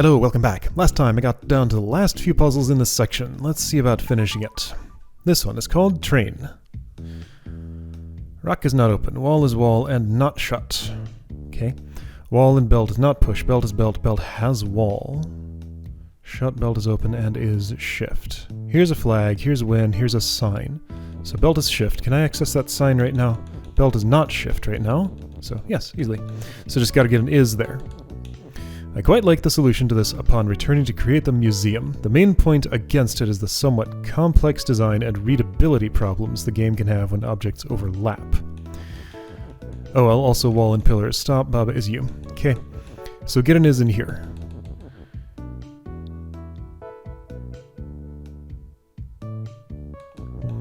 Hello, welcome back. Last time I got down to the last few puzzles in this section. Let's see about finishing it. This one is called Train. Rock is not open, wall is wall and not shut. Okay. Wall and belt is not push, belt is belt, belt has wall. Shut, belt is open and is shift. Here's a flag, here's a win, here's a sign. So belt is shift. Can I access that sign right now? Belt is not shift right now. So yes, easily. So just gotta get an is there. I quite like the solution to this upon returning to create the museum. The main point against it is the somewhat complex design and readability problems the game can have when objects overlap. Oh well, also wall and pillars. Stop, Baba is you. Okay, so get an is in here.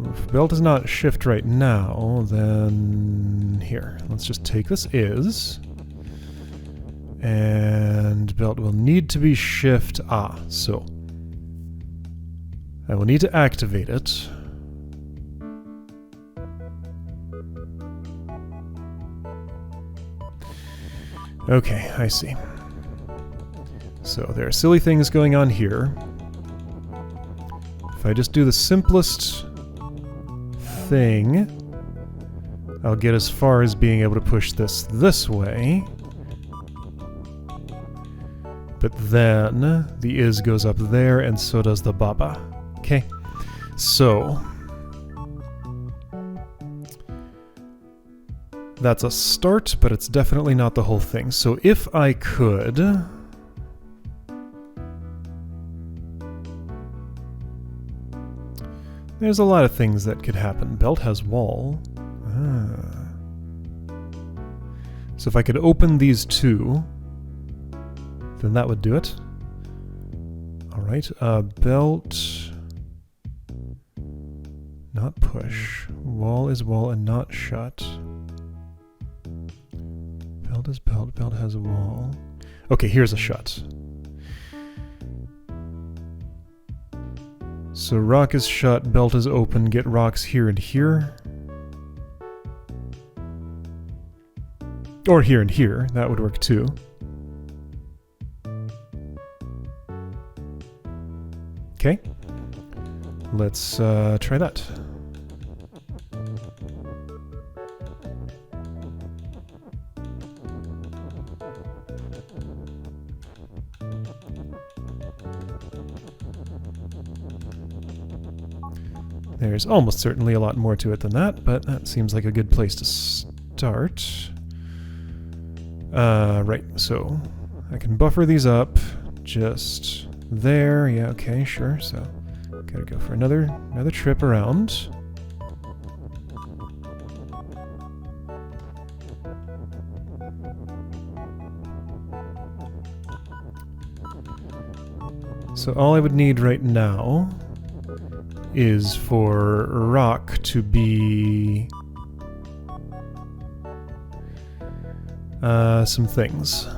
If belt is not shift right now, then here. Let's just take this is. And belt will need to be shift. So I will need to activate it. Okay, I see. So there are silly things going on here. If I just do the simplest thing, I'll get as far as being able to push this way. But then the is goes up there, and so does the baba. Okay, so that's a start, but it's definitely not the whole thing. So if I could, there's a lot of things that could happen. Belt has wall. So if I could open these two, then that would do it. Alright, belt, not push. Wall is wall and not shut. Belt is belt, belt has a wall. Okay, here's a shut. So rock is shut, belt is open, get rocks here and here. Or here and here, that would work too. Okay, let's try that. There's almost certainly a lot more to it than that, but that seems like a good place to start. Right, so I can buffer these up just there. Yeah, okay, sure. So gotta go for another trip around. So all I would need right now is for rock to be some things.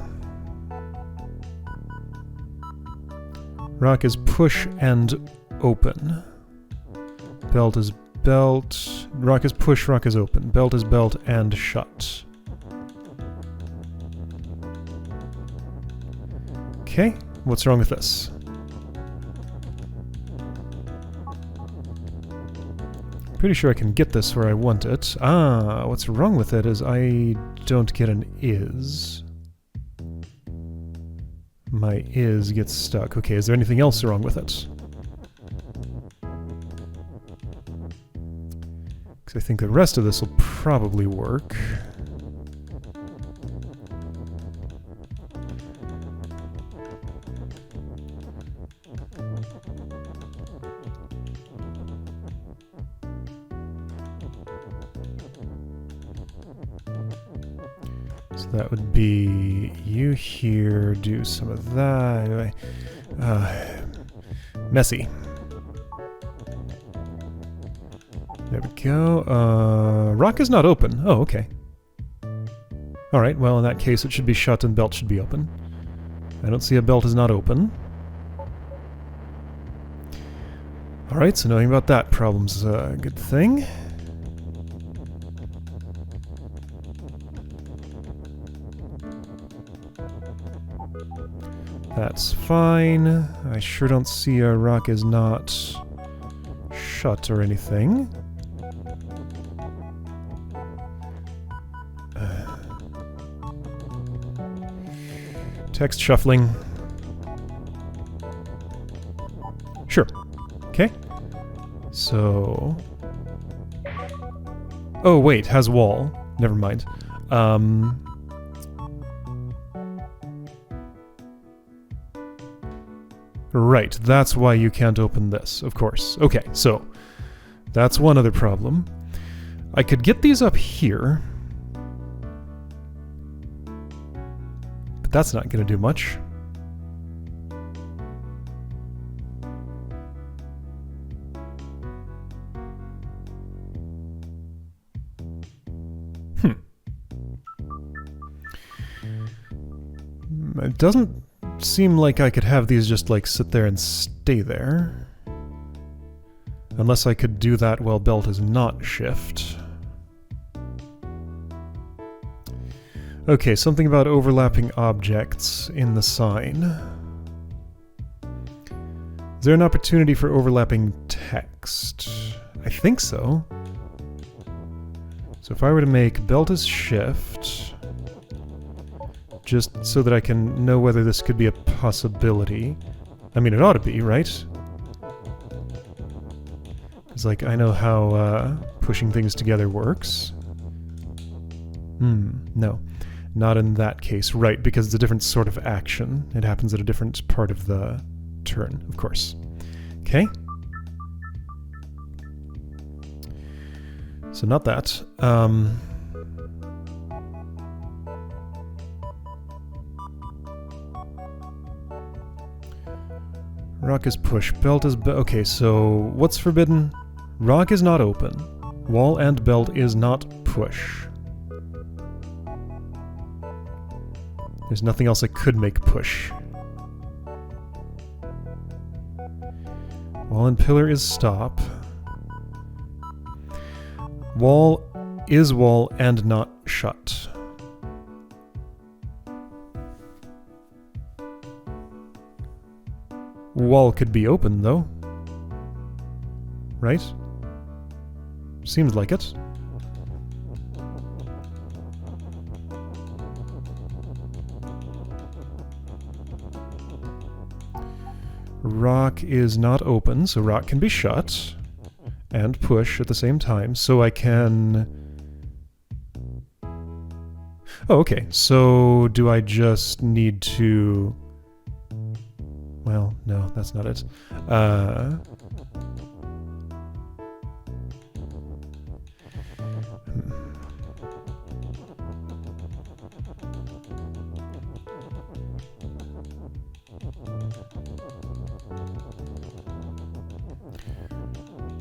Rock is push and open. Belt is belt. Rock is push, rock is open. Belt is belt and shut. Okay, what's wrong with this? Pretty sure I can get this where I want it. What's wrong with it is I don't get an is. My is gets stuck. Okay, is there anything else wrong with it? Because I think the rest of this will probably work. So that would be you here, do some of that. Messy. There we go. Rock is not open. Oh, okay. Alright, well in that case it should be shut and belt should be open. I don't see a belt is not open. Alright, so knowing about that problem's a good thing. That's fine. I sure don't see a rock is not shut or anything. Text shuffling. Sure. Okay. So... Oh, wait, has wall. Never mind. Right, that's why you can't open this, of course. Okay, so that's one other problem. I could get these up here, but that's not going to do much. It doesn't seem like I could have these just like sit there and stay there. Unless I could do that while belt is not shift. Okay, something about overlapping objects in the sign. Is there an opportunity for overlapping text? I think so. So if I were to make belt is shift, just so that I can know whether this could be a possibility. I mean, it ought to be, right? It's like, I know how pushing things together works. No. Not in that case. Right, because it's a different sort of action. It happens at a different part of the turn, of course. Okay. So not that. Rock is push, belt is okay, so what's forbidden? Rock is not open. Wall and belt is not push. There's nothing else I could make push. Wall and pillar is stop. Wall is wall and not shut. Wall could be open, though. Right? Seems like it. Rock is not open, so rock can be shut. And push at the same time, so I can... Oh, okay. So do I just need to... Well, no, that's not it.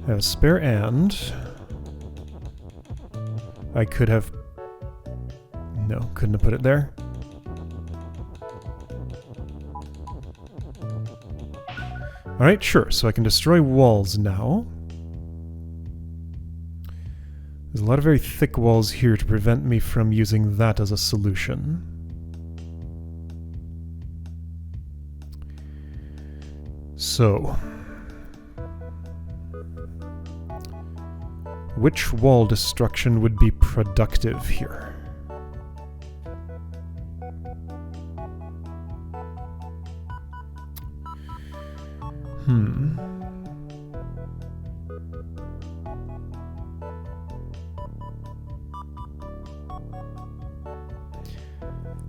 Have a spare and. I could have... No, couldn't have put it there. Alright, sure, so I can destroy walls now. There's a lot of very thick walls here to prevent me from using that as a solution. So... which wall destruction would be productive here?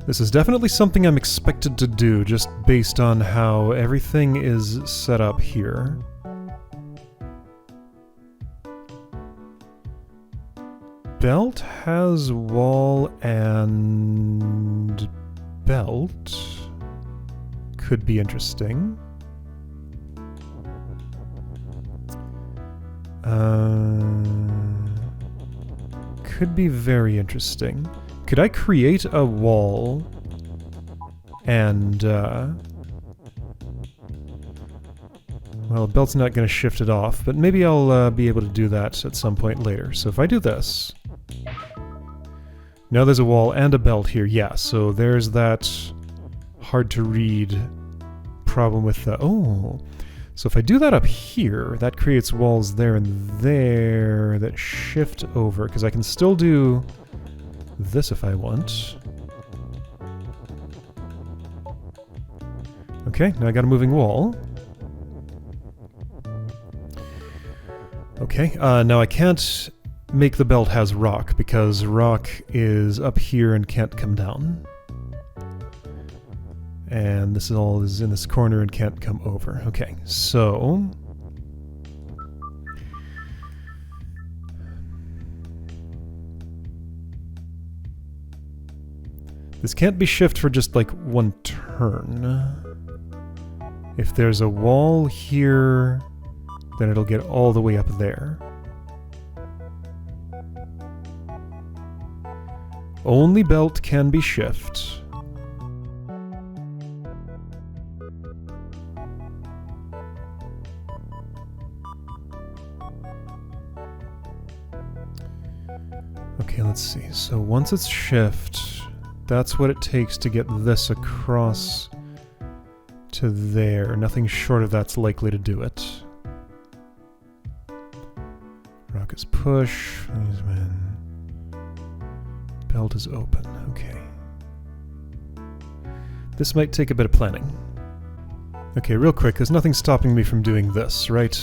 This is definitely something I'm expected to do, just based on how everything is set up here. Belt has wall and belt. Could be interesting. Could be very interesting. Could I create a wall and, well, belt's not going to shift it off, but maybe I'll be able to do that at some point later. So if I do this... Now there's a wall and a belt here, yeah, so there's that hard to read problem with the... Oh, so if I do that up here, that creates walls there and there that shift over, because I can still do this if I want. Okay, now I got a moving wall. Okay, now I can't make the belt has rock, because rock is up here and can't come down. And this is in this corner and can't come over. Okay, so... this can't be shift for just like one turn. If there's a wall here, then it'll get all the way up there. Only belt can be shift. Okay, let's see. So once it's shift, that's what it takes to get this across to there. Nothing short of that's likely to do it. Rock is push. Belt is open. Okay. This might take a bit of planning. Okay, real quick, there's nothing stopping me from doing this, right?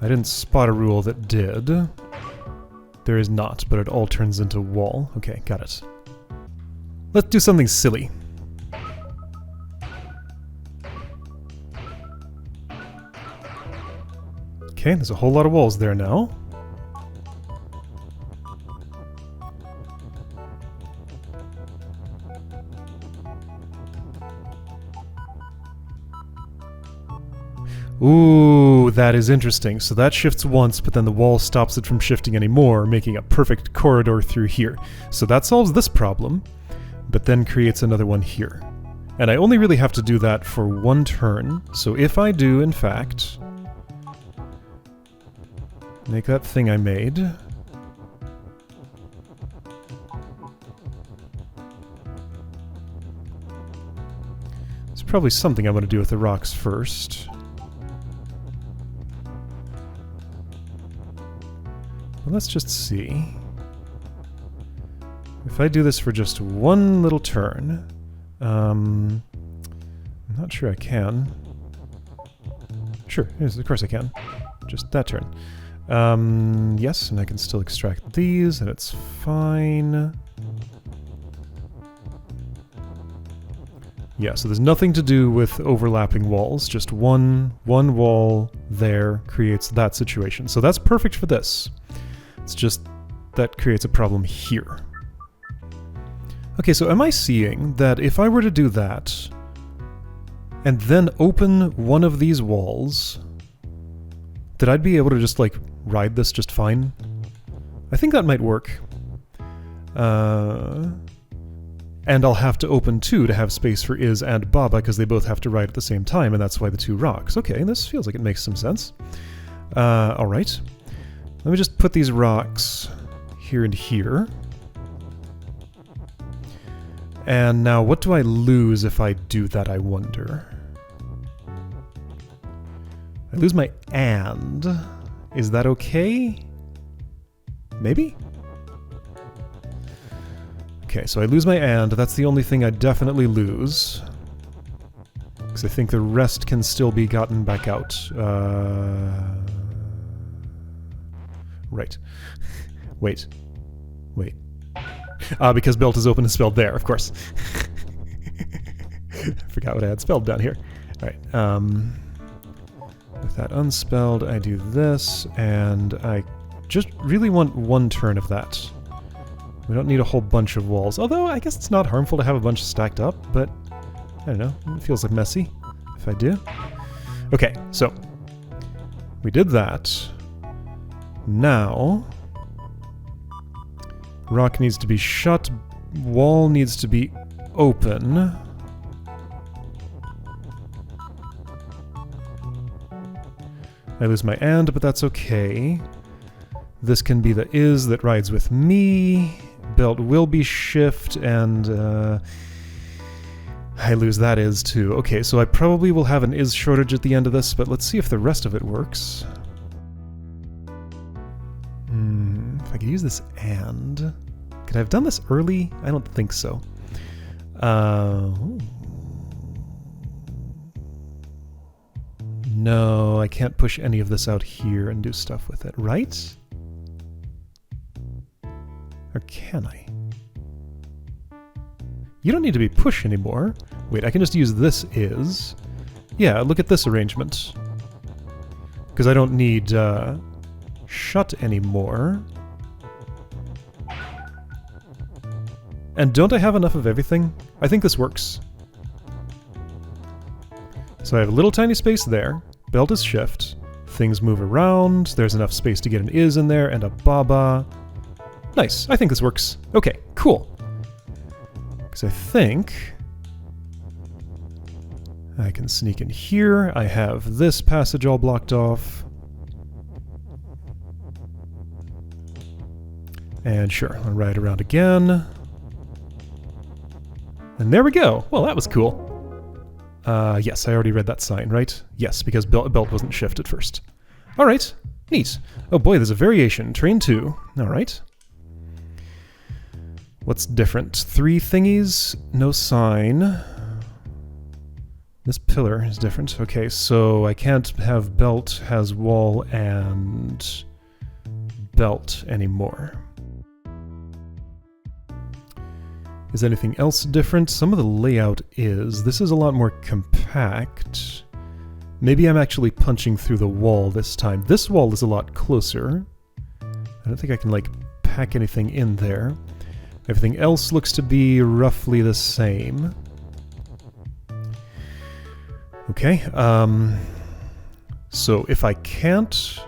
I didn't spot a rule that did. There is not, but it all turns into wall. Okay, got it. Let's do something silly. Okay, there's a whole lot of walls there now. Ooh, that is interesting. So that shifts once, but then the wall stops it from shifting anymore, making a perfect corridor through here. So that solves this problem, but then creates another one here. And I only really have to do that for one turn. So if I do, in fact, make that thing I made. There's probably something I want to do with the rocks first. Well, let's just see. If I do this for just one little turn, I'm not sure I can. Sure, yes, of course I can. Just that turn. Yes, and I can still extract these, and it's fine. Yeah, so there's nothing to do with overlapping walls. Just one wall there creates that situation. So that's perfect for this. It's just that creates a problem here. Okay, so am I seeing that if I were to do that, and then open one of these walls, that I'd be able to just, like, ride this just fine? I think that might work. And I'll have to open two to have space for Iz and Baba, because they both have to ride at the same time, and that's why the two rocks. Okay, this feels like it makes some sense. Alright. Let me just put these rocks here and here. And now, what do I lose if I do that, I wonder? I lose my and. Is that okay? Maybe? Okay, so I lose my and. That's the only thing I definitely lose. Because I think the rest can still be gotten back out. Right. Wait. Because belt is open and spelled there, of course. I forgot what I had spelled down here. Alright, with that unspelled, I do this, and I just really want one turn of that. We don't need a whole bunch of walls, although I guess it's not harmful to have a bunch stacked up, but I don't know, it feels like messy if I do. Okay, so we did that. Now, rock needs to be shut, wall needs to be open. I lose my and, but that's okay. This can be the is that rides with me. Belt will be shift, and I lose that is too. Okay, so I probably will have an is shortage at the end of this, but let's see if the rest of it works. If I could use this and... Could I have done this early? I don't think so. No, I can't push any of this out here and do stuff with it, right? Or can I? You don't need to be push anymore. Wait, I can just use this is. Yeah, look at this arrangement. Because I don't need shut anymore. And don't I have enough of everything? I think this works. So I have a little tiny space there. Belt is shift. Things move around. There's enough space to get an is in there and a baba. Nice. I think this works. Okay, cool. Because I think I can sneak in here. I have this passage all blocked off. And sure, I'll ride around again. And there we go. Well, that was cool. Yes, I already read that sign, right? Yes, because belt wasn't shift at first. All right, neat. Oh boy, there's a variation. Train 2. All right. What's different? 3 thingies, no sign. This pillar is different. Okay, so I can't have belt has wall and belt anymore. Is anything else different? Some of the layout is. This is a lot more compact. Maybe I'm actually punching through the wall this time. This wall is a lot closer. I don't think I can, like, pack anything in there. Everything else looks to be roughly the same. Okay, so if I can't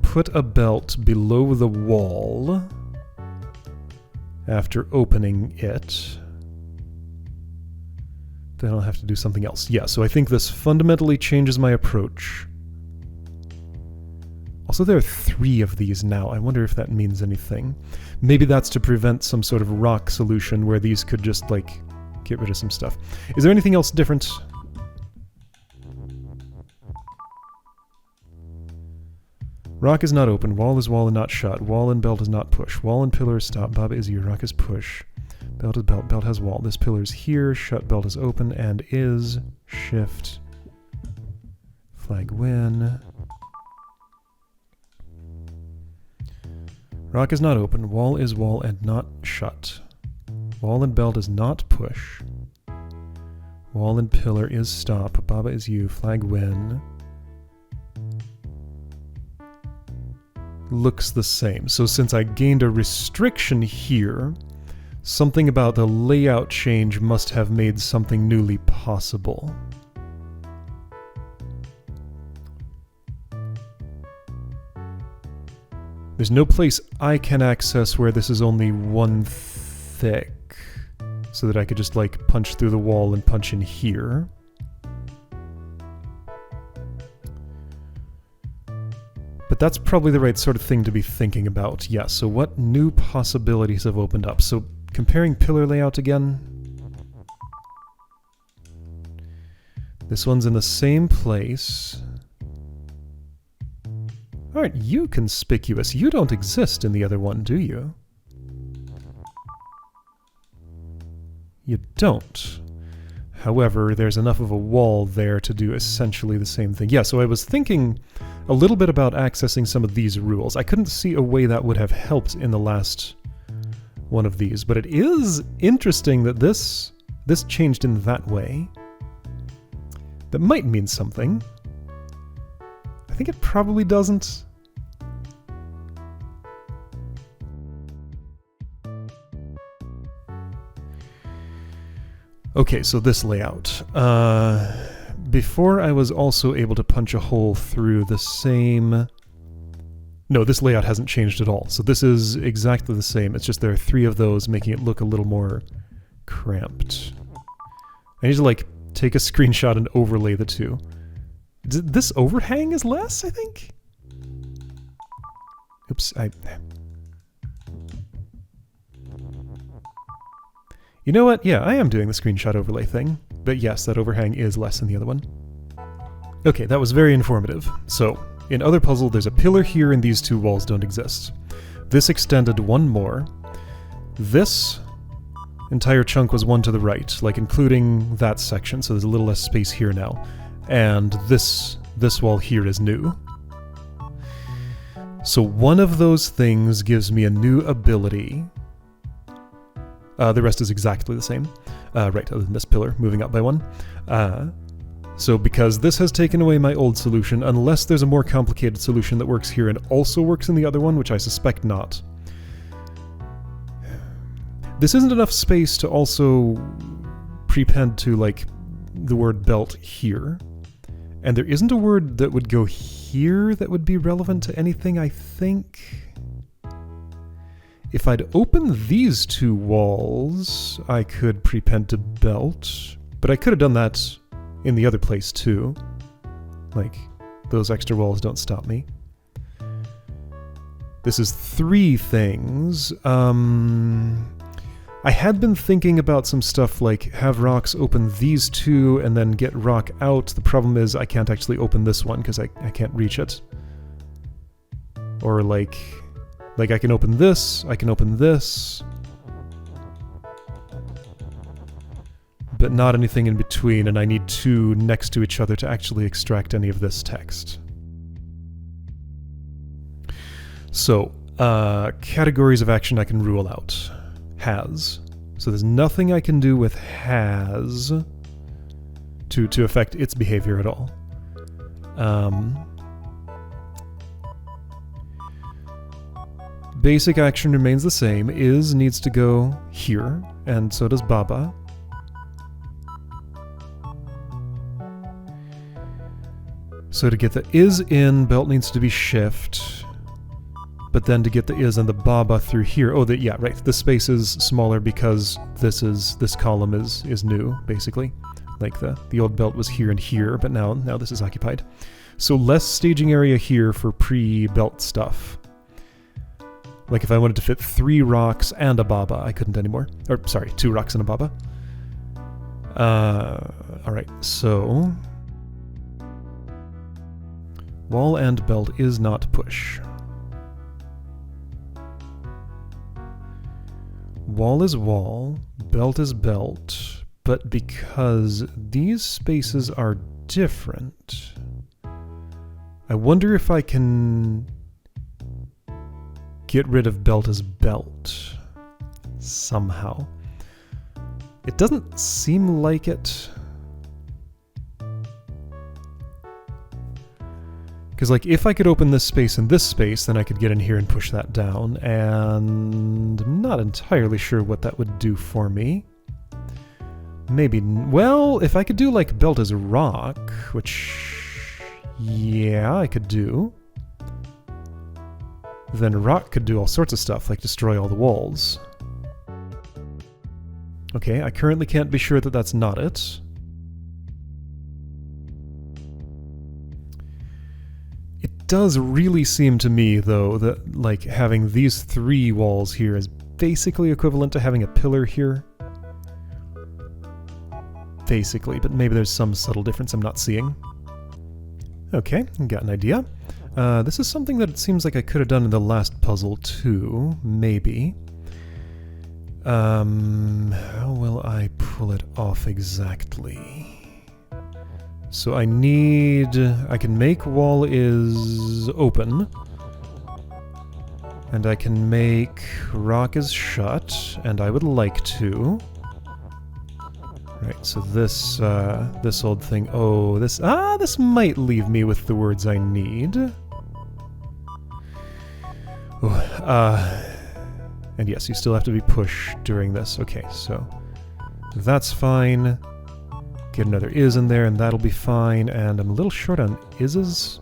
put a belt below the wall after opening it, then I'll have to do something else. Yeah, so I think this fundamentally changes my approach. Also, there are 3 of these now. I wonder if that means anything. Maybe that's to prevent some sort of rock solution where these could just, like, get rid of some stuff. Is there anything else different? Rock is not open. Wall is wall and not shut. Wall and belt is not push. Wall and pillar is stop. Baba is you. Rock is push. Belt is belt. Belt has wall. This pillar is here. Shut belt is open and is shift. Flag win. Rock is not open. Wall is wall and not shut. Wall and belt is not push. Wall and pillar is stop. Baba is you. Flag win. Looks the same. So since I gained a restriction here, something about the layout change must have made something newly possible. There's no place I can access where this is only 1 thick, so that I could just, like, punch through the wall and punch in here. But that's probably the right sort of thing to be thinking about. Yeah, so what new possibilities have opened up? So comparing pillar layout again. This one's in the same place. Aren't you conspicuous? You don't exist in the other one, do you? You don't. However, there's enough of a wall there to do essentially the same thing. Yeah, so I was thinking a little bit about accessing some of these rules. I couldn't see a way that would have helped in the last one of these, but it is interesting that this changed in that way. That might mean something. I think it probably doesn't. Okay, so this layout. Before I was also able to punch a hole through the same... No, this layout hasn't changed at all. So this is exactly the same. It's just there are 3 of those, making it look a little more cramped. I need to, like, take a screenshot and overlay the 2. This overhang is less, I think? Oops, You know what? Yeah, I am doing the screenshot overlay thing. But yes, that overhang is less than the other one. Okay, that was very informative. So, in other puzzle, there's a pillar here and these two walls don't exist. This extended one more. This entire chunk was one to the right, like including that section, so there's a little less space here now. And this wall here is new. So one of those things gives me a new ability. The rest is exactly the same. Right, other than this pillar, moving up by one. So because this has taken away my old solution, unless there's a more complicated solution that works here and also works in the other one, which I suspect not. This isn't enough space to also prepend to, like, the word belt here. And there isn't a word that would go here that would be relevant to anything, I think. If I'd open these two walls, I could prepend to belt, but I could have done that in the other place too. Like, those extra walls don't stop me. This is 3 things. I had been thinking about some stuff like have rocks open these two and then get rock out. The problem is I can't actually open this one because I can't reach it. Or like I can open this, but not anything in between, and I need 2 next to each other to actually extract any of this text. So, categories of action I can rule out. Has. So there's nothing I can do with has to affect its behavior at all. Basic action remains the same. Is needs to go here, and so does Baba. So to get the is in, belt needs to be shift. But then to get the is and the Baba through here, yeah, right. The space is smaller because this column is new, basically. Like the old belt was here and here, but now this is occupied. So less staging area here for pre-belt stuff. Like if I wanted to fit 3 rocks and a Baba, I couldn't anymore. Or sorry, 2 rocks and a Baba. Alright, so wall and belt is not push. Wall is wall, belt is belt, but because these spaces are different, I wonder if I can get rid of belt as belt somehow. It doesn't seem like it. Because, like, if I could open this space and this space, then I could get in here and push that down, and I'm not entirely sure what that would do for me. Maybe, well, if I could do, like, belt as rock, which, yeah, I could do, then rock could do all sorts of stuff, like destroy all the walls. Okay, I currently can't be sure that that's not it. Does really seem to me, though, that like having these 3 walls here is basically equivalent to having a pillar here. Basically, but maybe there's some subtle difference I'm not seeing. Okay, got an idea. This is something that it seems like I could have done in the last puzzle too, maybe. How will I pull it off exactly? So I can make wall is open, and I can make rock is shut, and I would like to. Right, so this old thing, this might leave me with the words I need. And yes, you still have to be pushed during this. Okay, so that's fine. Get another is in there, and that'll be fine, and I'm a little short on is's.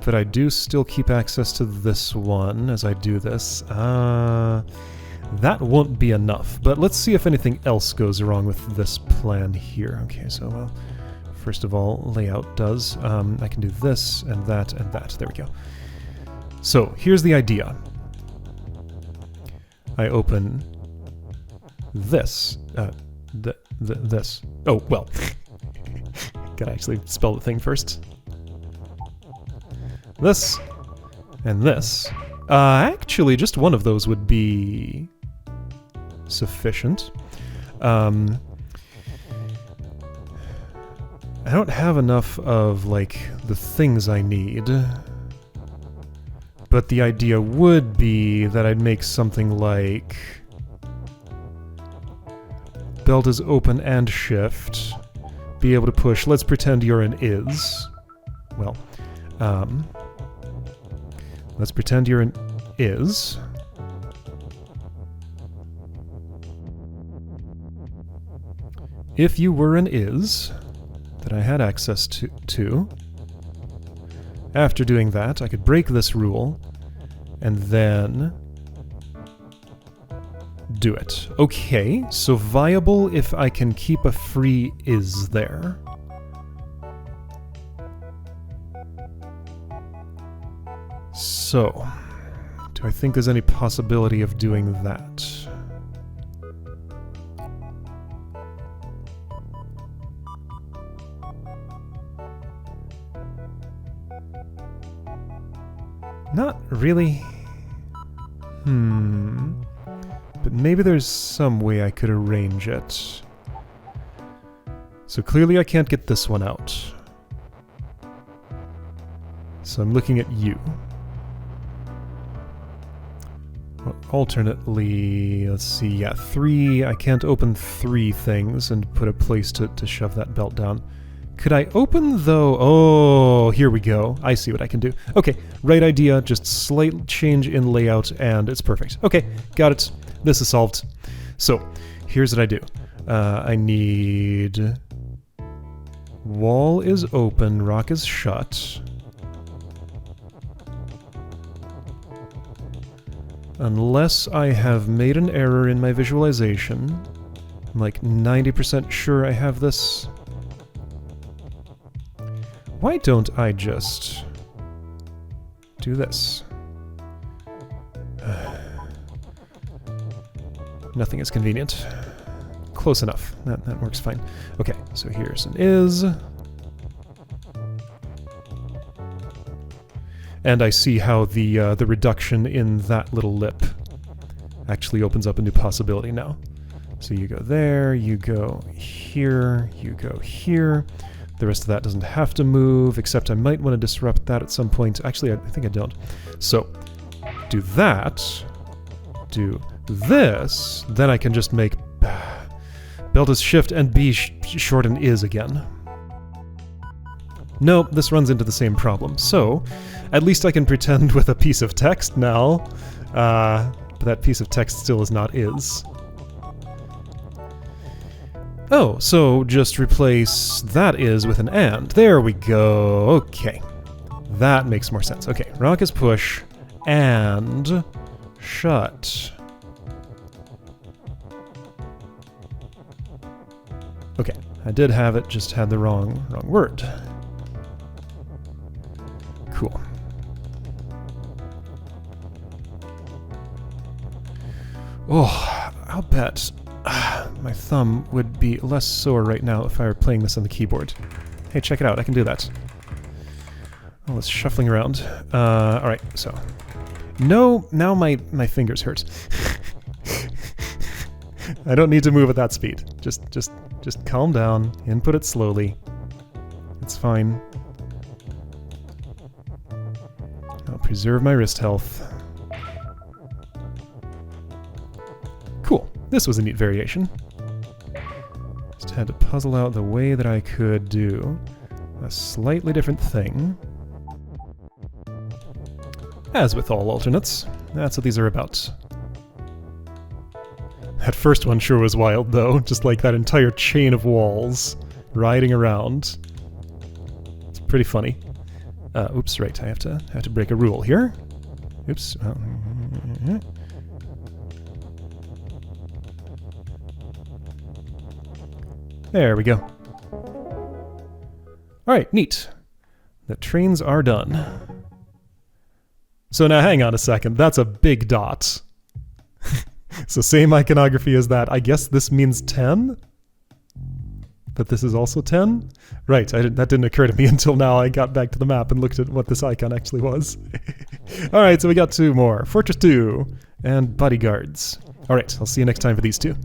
But I do still keep access to this one as I do this. That won't be enough, but let's see if anything else goes wrong with this plan here. Okay, so, well, first of all, layout does. I can do this, and that, and that. There we go. So, here's the idea. I open this. this. Oh, well. Gotta actually spell the thing first. This and this. Actually, just one of those would be sufficient. I don't have enough of, like, the things I need. But the idea would be that I'd make something like... belt is open and shift. Be able to push. Let's pretend you're an is. Well, let's pretend you're an is. If you were an is that I had access to, after doing that, I could break this rule and then do it. Okay, so viable if I can keep a free is there. So, do I think there's any possibility of doing that? Not really. But maybe there's some way I could arrange it. So clearly I can't get this one out. So I'm looking at you. Well, alternately, let's see, yeah, 3, I can't open 3 things and put a place to shove that belt down. Could I open, though? Oh, here we go. I see what I can do. Okay, right idea, just slight change in layout, and it's perfect. Okay, got it. This is solved. So, here's what I do. I need... wall is open, rock is shut. Unless I have made an error in my visualization. I'm like 90% sure I have this. Why don't I just do this? Nothing is convenient. Close enough. That works fine. Okay, so here's an is. And I see how the reduction in that little lip actually opens up a new possibility now. So you go there, you go here, you go here. The rest of that doesn't have to move, except I might want to disrupt that at some point. Actually, I think I don't. So, do that, do this, then I can just make belt is shift and B short and is again. No, this runs into the same problem. So, at least I can pretend with a piece of text now, but that piece of text still is not is. Oh, so just replace that is with an and. There we go. Okay. That makes more sense. Okay, rock is push and shut. Okay, I did have it, just had the wrong word. Cool. Oh, I'll bet my thumb would be less sore right now if I were playing this on the keyboard. Hey, check it out, I can do that. Oh, it's shuffling around. Alright, so. No, now my fingers hurt. I don't need to move at that speed. Just calm down, input it slowly. It's fine. I'll preserve my wrist health. Cool. This was a neat variation. Just had to puzzle out the way that I could do a slightly different thing. As with all alternates, that's what these are about. That first one sure was wild, though. Just like that entire chain of walls riding around. It's pretty funny. Oops, right. I have to break a rule here. Oops. There we go. Alright, neat. The trains are done. So now hang on a second, that's a big dot. So same iconography as that. I guess this means 10? that this is also 10? Right, that didn't occur to me until now. I got back to the map and looked at what this icon actually was. Alright, so we got 2 more. Fortress 2 and Bodyguards. Alright, I'll see you next time for these 2.